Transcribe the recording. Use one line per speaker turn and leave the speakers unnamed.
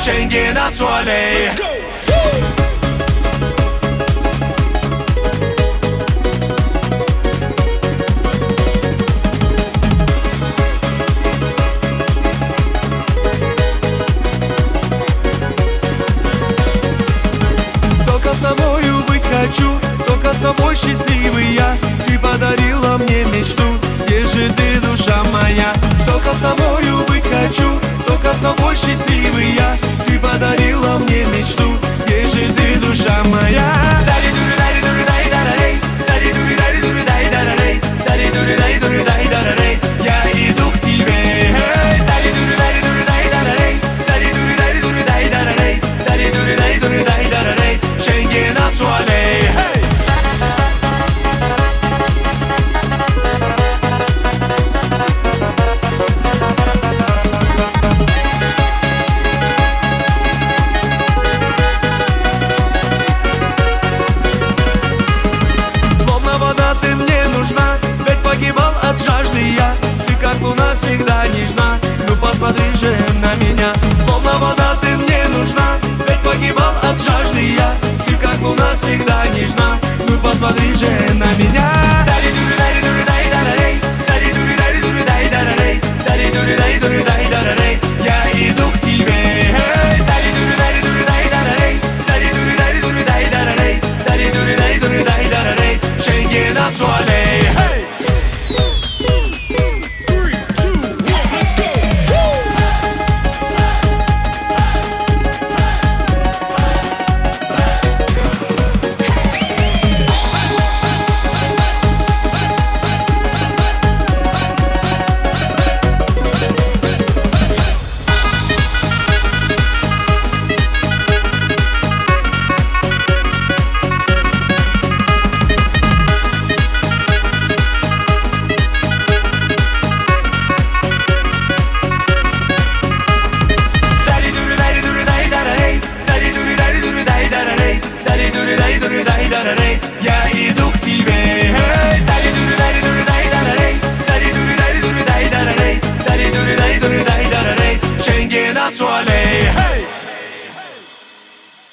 Schengen Azuale. Let's go! Только с тобою быть хочу, только с тобой счастливый я. Ты подарила мне мечту, где же ты, душа моя? Только с тобою быть хочу, только с тобой счастливый я. Ты подарила мне мечту, где же ты, душа моя? Я иду к тебе. Schengen Azuale. Всегда нежна, ну посмотри же на меня. Словно вода ты мне нужна, ведь погибал от жажды я. Ты как луна всегда нежна, ну посмотри же на меня. Я иду к тебе. Schengen Azuale. Я иду